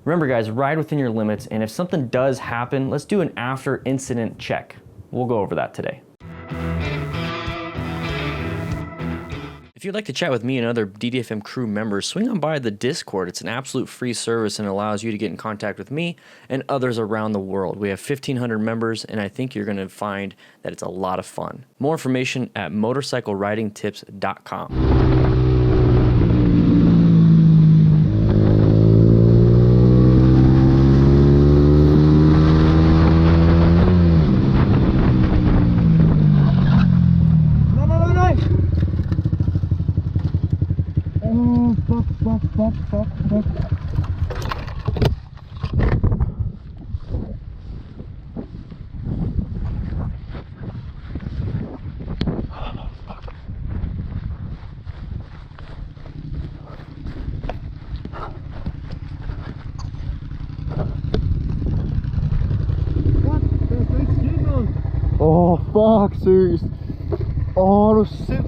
Remember guys, ride within your limits, and if something does happen, let's do an after incident check. We'll go over that today. If you'd like to chat with me and other DDFM crew members, swing on by the Discord. It's an absolute free service and allows you to get in contact with me and others around the world. We have 1,500 members, and I think you're going to find that it's a lot of fun. More information at motorcycleridingtips.com. Oh fuck, serious. Oh, those sips.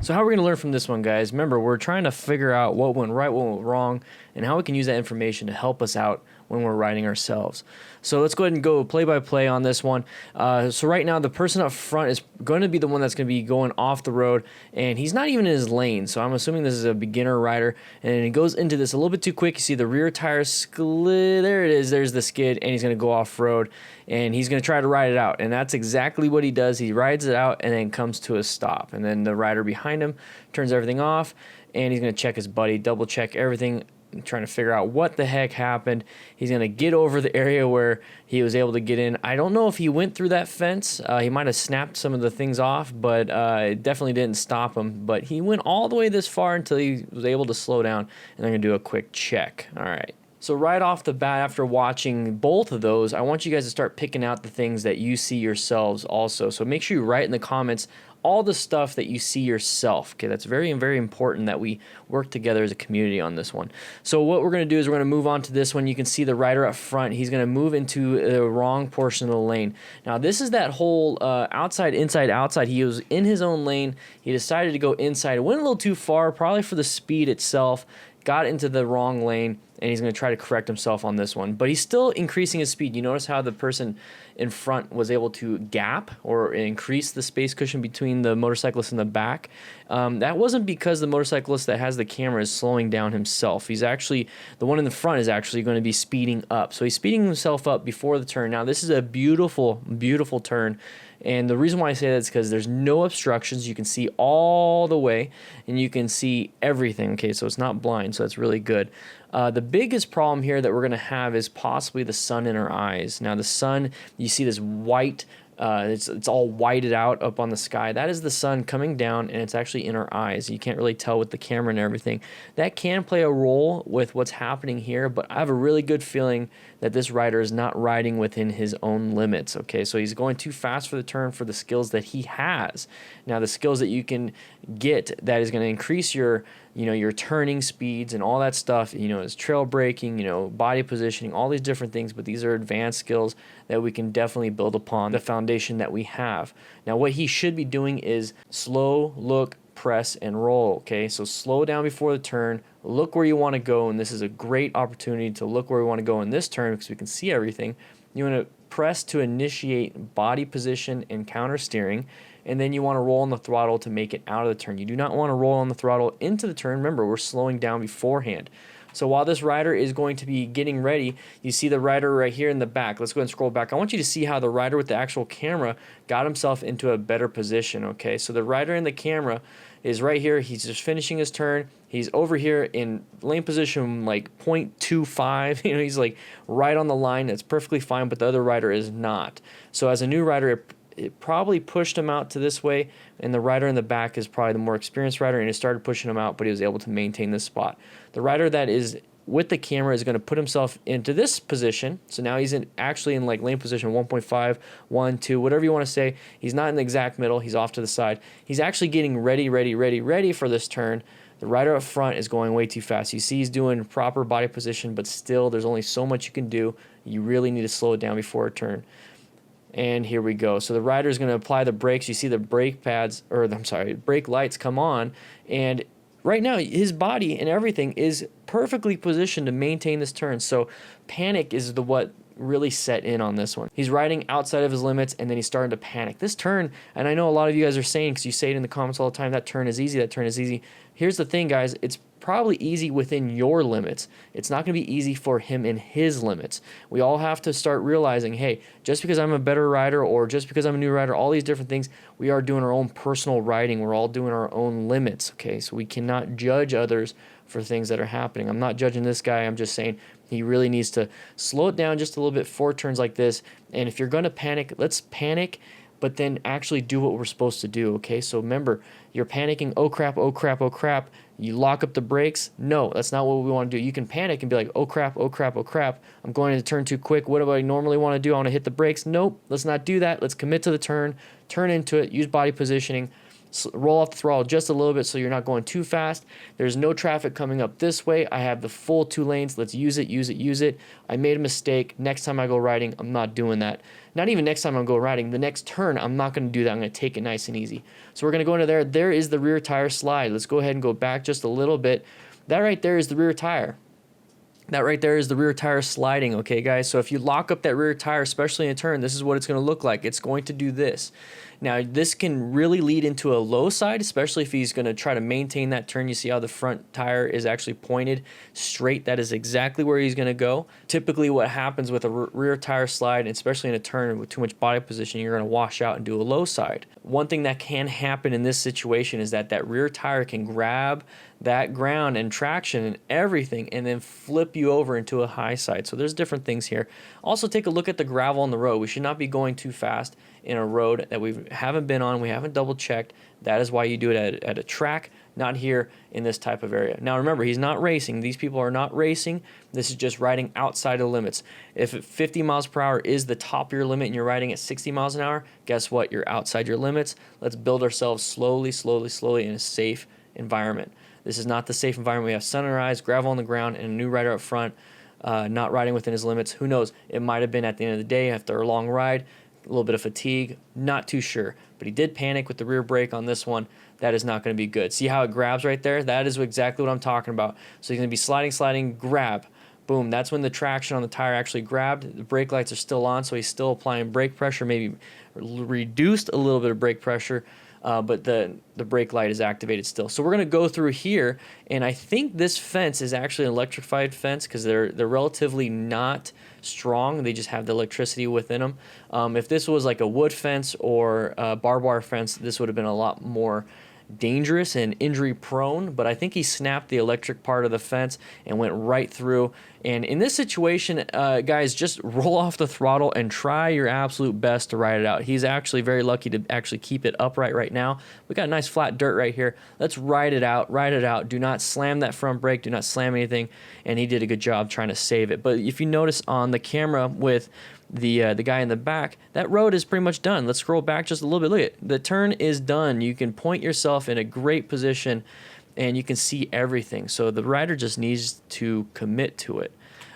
So how are we going to learn from this one, guys? Remember, we're trying to figure out what went right, what went wrong, and how we can use that information to help us out when we're riding ourselves. So let's go ahead and go play by play on this one. So right now, the person up front is going to be the one that's going to be going off the road, and he's not even in his lane. So I'm assuming this is a beginner rider, and he goes into this a little bit too quick. You see the rear tire skid. There it is. There's the skid, and he's going to go off road, and he's going to try to ride it out. And that's exactly what he does. He rides it out and then comes to a stop. And then the rider behind him turns everything off, and he's going to check his buddy, double check everything, trying to figure out what the heck happened. He's going to get over the area where he was able to get in. I don't know if he went through that fence. He might have snapped some of the things off, but it definitely didn't stop him. But he went all the way this far until he was able to slow down, and I'm going to do a quick check. All right. So right off the bat, after watching both of those, I want you guys to start picking out the things that you see yourselves also. So make sure you write in the comments all the stuff that you see yourself. Okay, that's very, very important that we work together as a community on this one. So what we're going to do is we're going to move on to this one. You can see the rider up front. He's going to move into the wrong portion of the lane. Now this is that whole outside, inside, outside. He was in his own lane. He decided to go inside. It went a little too far, probably for the speed itself. Got into the wrong lane, and he's going to try to correct himself on this one. But he's still increasing his speed. You notice how the person in front was able to gap or increase the space cushion between the motorcyclist and the back. That wasn't because the motorcyclist that has the camera is slowing down himself. He's actually, the one in the front is actually going to be speeding up. So he's speeding himself up before the turn. Now this is a beautiful, beautiful turn. And the reason why I say that is because there's no obstructions. You can see all the way, and you can see everything. Okay, so it's not blind, so that's really good. The biggest problem here that we're going to have is possibly the sun in our eyes. Now the sun, you see this white, it's all whited out up on the sky. That is the sun coming down, and it's actually in our eyes. You can't really tell with the camera and everything. That can play a role with what's happening here, but I have a really good feeling that this rider is not riding within his own limits. Okay, so he's going too fast for the turn for the skills that he has. Now the skills that you can get that is going to increase your your turning speeds and all that stuff, is trail braking, body positioning, all these different things, but these are advanced skills that we can definitely build upon the foundation that we have. Now what he should be doing is slow, look, press, and roll. Okay, so slow down before the turn, look where you want to go, and this is a great opportunity to look where we want to go in this turn because we can see everything. You want to press to initiate body position and counter steering, and then you want to roll on the throttle to make it out of the turn. You do not want to roll on the throttle into the turn. Remember, we're slowing down beforehand. So while this rider is going to be getting ready, you see the rider right here in the back. Let's go ahead and scroll back. I want you to see how the rider with the actual camera got himself into a better position, okay? So the rider in the camera is right here. He's just finishing his turn. He's over here in lane position like 0.25. He's like right on the line. That's perfectly fine, but the other rider is not. So as a new rider, it probably pushed him out to this way, and the rider in the back is probably the more experienced rider, and it started pushing him out, but he was able to maintain this spot. The rider that is with the camera is going to put himself into this position. So now he's actually in like lane position 1.5, 1, 2, whatever you want to say. He's not in the exact middle. He's off to the side. He's actually getting ready for this turn. The rider up front is going way too fast. You see he's doing proper body position, but still there's only so much you can do. You really need to slow it down before a turn. And here we go. So the rider is going to apply the brakes. You see the brake pads, or I'm sorry, brake lights come on, and right now his body and everything is perfectly positioned to maintain this turn. So panic is the what really set in on this one. He's riding outside of his limits, and then he's starting to panic. This turn, and I know a lot of you guys are saying, because you say it in the comments all the time, that turn is easy, that turn is easy. Here's the thing, guys, it's probably easy within your limits. It's not going to be easy for him in his limits. We all have to start realizing, hey, just because I'm a better rider or just because I'm a new rider, all these different things, we are doing our own personal riding. We're all doing our own limits, okay? So we cannot judge others for things that are happening. I'm not judging this guy. I'm just saying he really needs to slow it down just a little bit, 4 turns like this. And if you're going to panic, let's panic, but then actually do what we're supposed to do, okay? So remember, you're panicking, oh crap, oh crap, oh crap. You lock up the brakes. No, that's not what we want to do. You can panic and be like, oh crap, oh crap, oh crap. I'm going to turn too quick. What do I normally want to do? I want to hit the brakes. Nope, let's not do that. Let's commit to the turn into it, use body positioning. Roll off the throttle just a little bit so you're not going too fast. There's no traffic coming up this way. I have the full 2 lanes. Let's use it, use it, use it. I made a mistake. Next time I go riding, I'm not doing that. Not even next time I go riding. The next turn, I'm not going to do that. I'm going to take it nice and easy. So we're going to go into there. There is the rear tire slide. Let's go ahead and go back just a little bit. That right there is the rear tire. That right there is the rear tire sliding, okay, guys? So if you lock up that rear tire, especially in a turn, this is what it's going to look like. It's going to do this. Now, this can really lead into a low side, especially if he's going to try to maintain that turn. You see how the front tire is actually pointed straight. That is exactly where he's going to go. Typically, what happens with a rear tire slide, especially in a turn with too much body position, you're going to wash out and do a low side. One thing that can happen in this situation is that that rear tire can grab that ground and traction and everything and then flip you over into a high side. So there's different things here. Also, take a look at the gravel on the road. We should not be going too fast in a road that we haven't been on, we haven't double checked. That is why you do it at a track, not here in this type of area. Now remember, he's not racing. These people are not racing. This is just riding outside of limits. If 50 miles per hour is the top of your limit and you're riding at 60 miles an hour, guess what? You're outside your limits. Let's build ourselves slowly, slowly, slowly in a safe environment. This is not the safe environment. We have sun in our eyes, gravel on the ground, and a new rider up front, not riding within his limits. Who knows? It might have been at the end of the day after a long ride, a little bit of fatigue, not too sure. But he did panic with the rear brake on this one. That is not going to be good. See how it grabs right there? That is exactly what I'm talking about. So he's going to be sliding, sliding, grab. Boom. That's when the traction on the tire actually grabbed. The brake lights are still on, so he's still applying brake pressure, maybe reduced a little bit of brake pressure. But the brake light is activated still. So we're going to go through here, and I think this fence is actually an electrified fence because they're relatively not strong. They just have the electricity within them. If this was like a wood fence or a barbed wire fence, this would have been a lot more dangerous and injury prone, but I think he snapped the electric part of the fence and went right through. And in this situation, guys, just roll off the throttle and try your absolute best to ride it out. He's actually very lucky to actually keep it upright right now. We got nice flat dirt right here. Let's ride it out, ride it out. Do not slam that front brake, do not slam anything, and he did a good job trying to save it. But if you notice on the camera with the guy in the back, that road is pretty much done. Let's scroll back just a little bit. Look at the turn is done. You can point yourself in a great position and you can see everything. So the rider just needs to commit to it.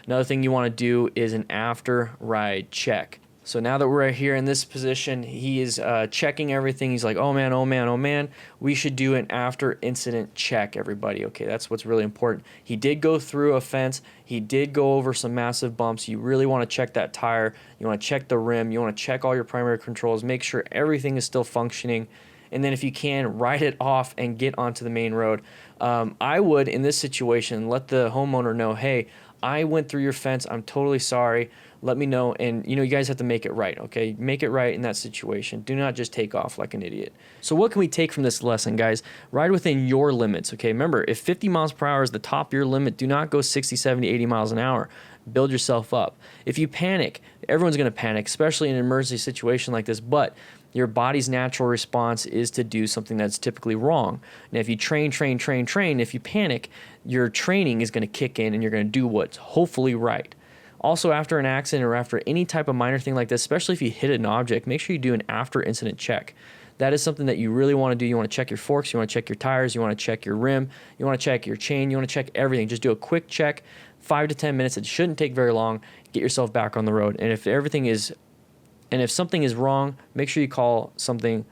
Another thing you want to do is an after ride check. So now that we're here in this position, he is checking everything. He's like, oh man, oh man, oh man. We should do an after incident check, everybody. Okay, that's what's really important. He did go through a fence. He did go over some massive bumps. You really want to check that tire. You want to check the rim. You want to check all your primary controls. Make sure everything is still functioning. And then if you can, ride it off and get onto the main road. I would, in this situation, let the homeowner know, hey, I went through your fence. I'm totally sorry. Let me know. And, you guys have to make it right, okay? Make it right in that situation. Do not just take off like an idiot. So what can we take from this lesson, guys? Ride within your limits, okay? Remember, if 50 miles per hour is the top of your limit, do not go 60, 70, 80 miles an hour. Build yourself up. If you panic, everyone's going to panic, especially in an emergency situation like this, but your body's natural response is to do something that's typically wrong. Now, if you train, if you panic, your training is going to kick in and you're going to do what's hopefully right. Also, after an accident or after any type of minor thing like this, especially if you hit an object, make sure you do an after incident check. That is something that you really want to do. You want to check your forks, you want to check your tires, you want to check your rim, you want to check your chain, you want to check everything. Just do a quick check, 5 to 10 minutes. It shouldn't take very long. Get yourself back on the road. And if something is wrong, make sure you call something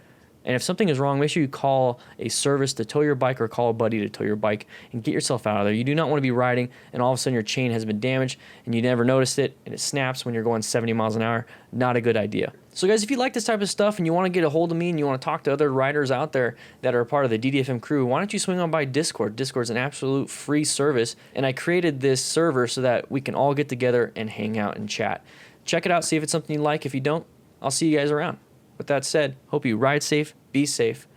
And if something is wrong, make sure you call a service to tow your bike or call a buddy to tow your bike and get yourself out of there. You do not want to be riding and all of a sudden your chain has been damaged and you never noticed it and it snaps when you're going 70 miles an hour. Not a good idea. So guys, if you like this type of stuff and you want to get a hold of me and you want to talk to other riders out there that are a part of the DDFM crew, why don't you swing on by Discord? Discord's an absolute free service, and I created this server so that we can all get together and hang out and chat. Check it out, see if it's something you like. If you don't, I'll see you guys around. With that said, hope you ride safe, be safe,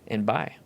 and bye.